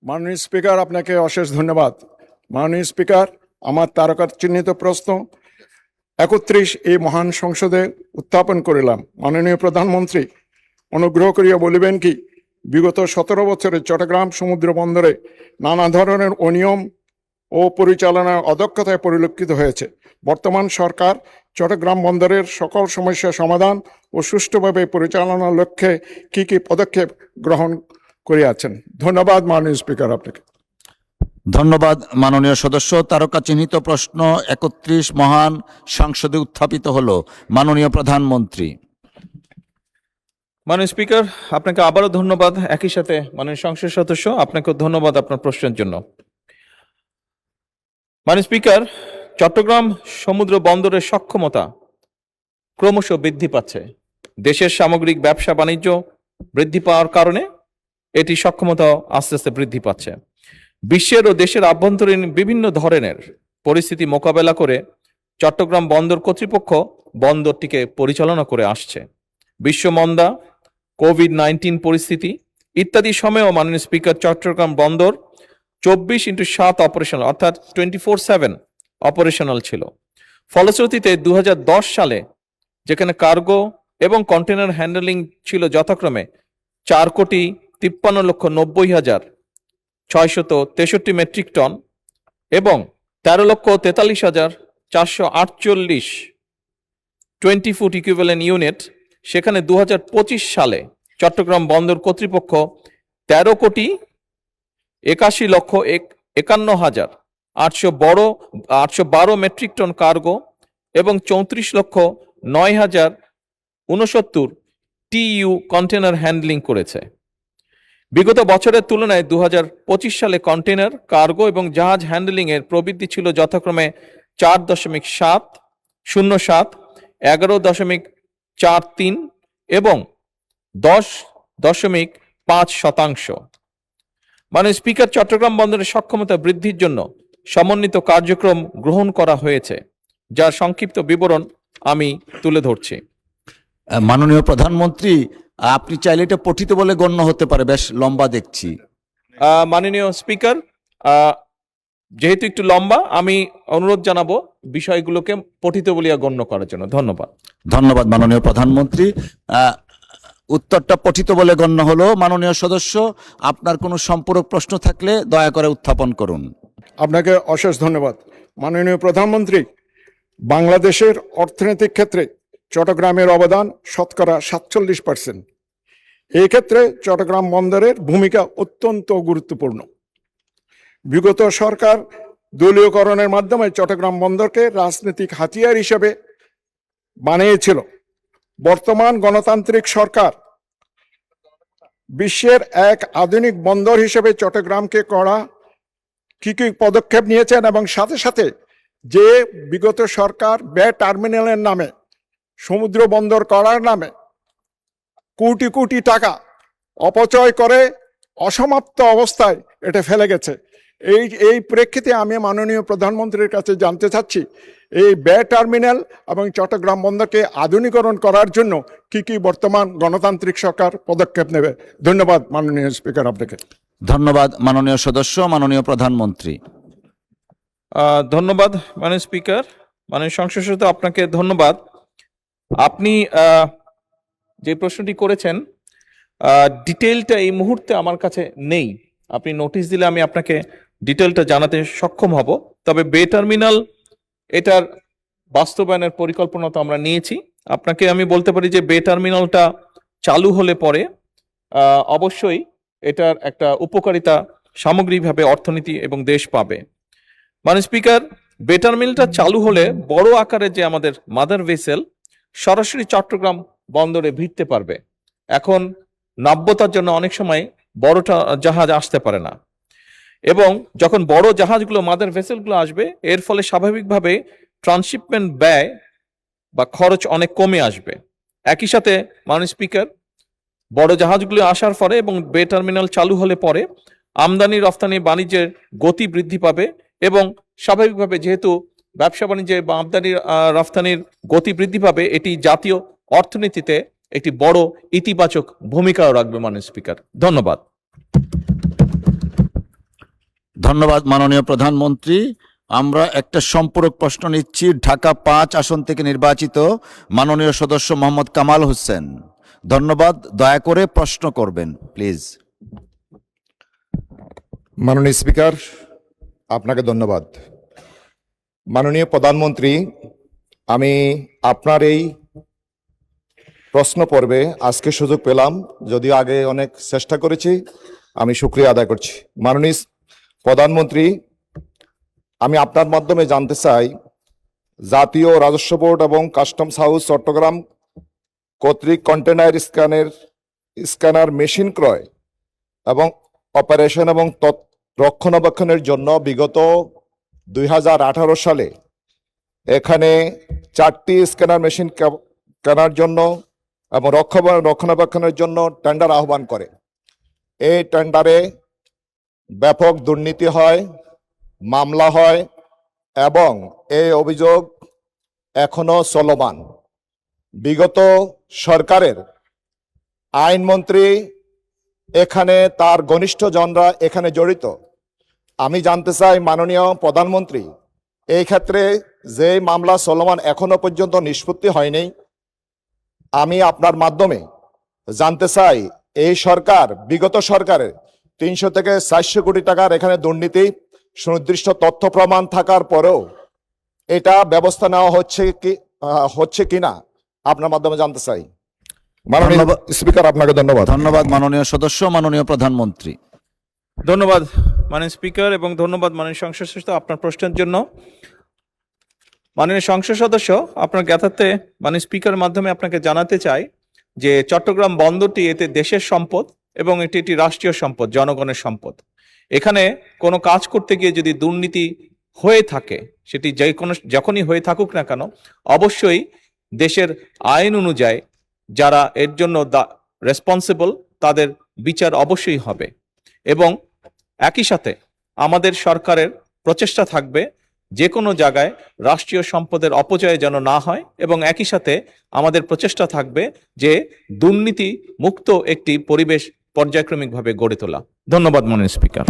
মাননীয় স্পিকার, আপনাকে অশেষ ধন্যবাদ। মাননীয় স্পিকার, আমার তারকা চিহ্নিত প্রশ্ন 31 এই মহান সংসদে উত্থাপন করিলাম। মাননীয় প্রধানমন্ত্রী অনুগ্রহ করিয়া বলিবেন কি, বিগত 17 বছরে চট্টগ্রাম সমুদ্র বন্দরে নানা ধরনের অনিয়ম ও পরিচালনার অদক্ষতায় পরিলক্ষিত হয়েছে। বর্তমান সরকার চট্টগ্রাম বন্দরের সকল সমস্যা সমাধান ও সুষ্ঠুভাবে পরিচালনার লক্ষ্যে কি কি পদক্ষেপ গ্রহণ করিয়াছেন? ধন্যবাদ মাননীয় স্পিকার আপনাকে। ধন্যবাদ মাননীয় সদস্য। তারকা চিহ্নিত প্রশ্ন 31 মহান সংসদে উত্থাপিত হলো। মাননীয় প্রধানমন্ত্রী। মাননীয় স্পিকার, আপনাকে আবারও ধন্যবাদ। একই সাথে মাননীয় সংসদ সদস্য, আপনাকেও ধন্যবাদ আপনার প্রশ্নের জন্য। মাননীয় স্পিকার, চট্টগ্রাম সমুদ্র বন্দরের সক্ষমতা ক্রমশ বৃদ্ধি পাচ্ছে। দেশের সামগ্রিক ব্যবসা বাণিজ্য বৃদ্ধি পাওয়ার কারণে এটি সক্ষমতা আস্তে আস্তে বৃদ্ধি পাচ্ছে। বিশ্বের ও দেশের আভ্যন্তরীণ বিভিন্ন ধরনের পরিস্থিতি মোকাবেলা করে চট্টগ্রাম বন্দর কর্তৃপক্ষ বন্দরটিকে পরিচালনা করে আসছে। বিশ্বমন্দা, কোভিড-19 পরিস্থিতি ইত্যাদি সময়েও মাননীয় স্পিকার চট্টগ্রাম বন্দর 24/7 অপারেশনাল অর্থাৎ 24/7 অপারেশনাল ছিল। ফলশ্রুতিতে 2010 সালে যেখানে কার্গো এবং কন্টেনার হ্যান্ডলিং ছিল যথাক্রমে 4,53,90,663 মেট্রিক টন এবং 13,43,448 20 ফুট ইকুইভ্যালেন্ট ইউনিট, সেখানে 2025 সালে চট্টগ্রাম বন্দর কর্তৃপক্ষ 13,81,812 মেট্রিক টন কার্গো এবং 34,09,069 TEU কন্টেনার হ্যান্ডলিং করেছে। বিগত বছরের তুলনায় 2025 সালে কন্টেনার, কার্গো এবং জাহাজ হ্যান্ডলিং এর প্রবৃদ্ধি ছিল যথাক্রমে 4.707, 11.43 এবং 10.5%। মাননীয় স্পিকার, চট্টগ্রাম বন্দরের সক্ষমতা বৃদ্ধির জন্য সমন্বিত কার্যক্রম গ্রহণ করা হয়েছে, যার সংক্ষিপ্ত বিবরণ আমি তুলে ধরছি। মাননীয় প্রধানমন্ত্রী, আপনি চাইলে এটা পঠিত বলে গণ্য হতে পারে, বেশ লম্বা দেখছি। মাননীয় স্পিকার, যেহেতু একটু লম্বা, আমি অনুরোধ জানাবো বিষয়গুলোকে পঠিত বলিয়া গণ্য করার জন্য। ধন্যবাদ। ধন্যবাদ মাননীয় প্রধানমন্ত্রী। উত্তরটা পঠিত বলে গণ্য হলো। মাননীয় সদস্য, আপনার কোনো সম্পূরক প্রশ্ন থাকলে দয়া করে উত্থাপন করুন। আপনাকে অশেষ ধন্যবাদ। মাননীয় প্রধানমন্ত্রী, বাংলাদেশের অর্থনৈতিক ক্ষেত্রে চট্টগ্রামের অবদান শতকরা 47%। এই ক্ষেত্রে চট্টগ্রাম বন্দরের ভূমিকা অত্যন্ত গুরুত্বপূর্ণ। বিগত সরকার দলীয়করণের মাধ্যমে চট্টগ্রাম বন্দরকে রাজনৈতিক হাতিয়ার হিসেবে বানিয়েছিল। বর্তমান গণতান্ত্রিক সরকার বিশ্বের এক আধুনিক বন্দর হিসেবে চট্টগ্রামকে করা কি কি পদক্ষেপ নিয়েছেন এবং সাথে সাথে যে বিগত সরকার বে টার্মিনালের নামে, সমুদ্র বন্দর করার নামে কোটি কোটি টাকা অপচয় করে অসমাপ্ত অবস্থায় এটা ফেলে গেছে। এই প্রেক্ষিতে আমি মাননীয় প্রধানমন্ত্রীর কাছে জানতে চাচ্ছি, এই বে টার্মিনাল এবং চট্টগ্রাম বন্দরকে আধুনিকরণ করার জন্য কি কি বর্তমান গণতান্ত্রিক সরকার পদক্ষেপ নেবে? ধন্যবাদ মাননীয় স্পিকার আপনাকে। ধন্যবাদ মাননীয় সদস্য। মাননীয় প্রধানমন্ত্রী। ধন্যবাদ মাননীয় স্পিকার। মাননীয় সংসদ সদস্য, আপনাকে ধন্যবাদ। আপনি যে প্রশ্নটি করেছেন, ডিটেইলটা এই মুহূর্তে আমার কাছে নেই। আপনি নোটিশ দিলে আমি আপনাকে ডিটেইলটা জানাতে সক্ষম হব। তবে বে টার্মিনাল এটার বাস্তবায়নের পরিকল্পনা তো আমরা নিয়েছি। আপনাকে আমি বলতে পারি যে বে টার্মিনালটা চালু হলে পরে অবশ্যই এটার একটা উপকারিতা সামগ্রিকভাবে অর্থনীতি এবং দেশ পাবে। মাননীয় স্পিকার, বে টার্মিনালটা চালু হলে বড় আকারের যে আমাদের মাদার ভেসেল সরাসরি চট্টগ্রাম বন্দরে ভিড়তে পারবে। এখন নাব্যতার জন্য অনেক সময় বড় জাহাজ আসতে পারে না, এবং যখন বড় জাহাজগুলো, মাদার ভেসেলগুলো আসবে, এর ফলে স্বাভাবিকভাবে ট্রান্সশিপমেন্ট ব্যয় বা খরচ অনেক কমে আসবে। একই সাথে মাননীয় স্পিকার, বড় জাহাজগুলো আসার ফলে এবং বে টার্মিনাল চালু হলে পরে আমদানি রফতানি বাণিজ্যের গতি বৃদ্ধি পাবে, এবং স্বাভাবিকভাবে যেহেতু ব্যবসা বাণিজ্যে বা আমদানি রফতানির গতি বৃদ্ধি পাবে, এটি জাতীয় অর্থনীতিতে একটি বড় ইতিবাচক ভূমিকাও রাখবে। মাননীয় স্পিকার, ধন্যবাদ। ধন্যবাদ মাননীয় প্রধানমন্ত্রী। আমরা একটা সম্পূরক প্রশ্ন নিচ্ছি। ঢাকা 5 আসন থেকে নির্বাচিত মাননীয় সদস্য মোহাম্মদ কামাল হোসেন। ধন্যবাদ, দয়া করে প্রশ্ন করবেন প্লিজ। মাননীয় স্পিকার, আপনাকে ধন্যবাদ। মাননীয় প্রধানমন্ত্রী, আমি আপনার এই প্রশ্ন পর্বে আজকে সুযোগ পেলাম, যদিও আগে অনেক চেষ্টা করেছি। আমি শুকরিয়া আদায় করছি। মাননীয় প্রধানমন্ত্রী, আমি আপনার মাধ্যমে জানতে চাই, জাতীয় রাজস্ব বোর্ড এবং কাস্টমস হাউস চট্টগ্রাম কর্তৃক কন্টেনার স্ক্যানার মেশিন ক্রয় এবং অপারেশন এবং রক্ষণাবেক্ষণের জন্য বিগত 2018 সালে এখানে 4টি স্ক্যানার মেশিন কেনার জন্য এবং রক্ষণাবেক্ষণের জন্য টেন্ডার আহ্বান করে। এই টেন্ডারে ব্যাপক দুর্নীতি হয়, মামলা হয় এবং এই অভিযোগ এখনো চলমান। বিগত সরকারের আইনমন্ত্রী এখানে তার ঘনিষ্ঠজনরা এখানে জড়িত। আমি জানতে চাই মাননীয় প্রধানমন্ত্রী, এই ক্ষেত্রে যে মামলা চলমান এখনো পর্যন্ত নিষ্পত্তি হয়নি, আমি আপনার মাধ্যমে জানতে চাই এই সরকার, বিগত সরকারের 300 থেকে 400 কোটি টাকার এখানে দুর্নীতি সুনির্দিষ্ট তথ্য প্রমাণ থাকার পরেও এটা ব্যবস্থা নেওয়া হচ্ছে কিনা আপনার মাধ্যমে জানতে চাই। মাননীয় স্পিকার, আপনাকে ধন্যবাদ। ধন্যবাদ মাননীয় সদস্য। মাননীয় প্রধানমন্ত্রী। ধন্যবাদ মাননীয় স্পিকার এবং ধন্যবাদ মাননীয় সংসদ সদস্য আপনার প্রশ্নের জন্য। মাননীয় সংসদ সদস্য, আপনার জ্ঞাতার্থে মাননীয় স্পিকারের মাধ্যমে আপনাকে জানাতে চাই যে চট্টগ্রাম বন্দরটি এতে দেশের সম্পদ এবং এটি একটি রাষ্ট্রীয় সম্পদ, জনগণের সম্পদ। এখানে কোনো কাজ করতে গিয়ে যদি দুর্নীতি হয়ে থাকে, সেটি যখনই হয়ে থাকুক না কেন, অবশ্যই দেশের আইন অনুযায়ী যারা এর জন্য রেসপন্সিবল তাদের বিচার অবশ্যই হবে। এবং একই সাথে আমাদের সরকারের প্রচেষ্টা থাকবে যে কোনো জায়গায় রাষ্ট্রীয় সম্পদের অপচয় যেন না হয়, এবং একই সাথে আমাদের প্রচেষ্টা থাকবে যে দুর্নীতি মুক্ত একটি পরিবেশ পর্যায়ক্রমিকভাবে গড়ে তোলা। ধন্যবাদ মাননীয় স্পিকার।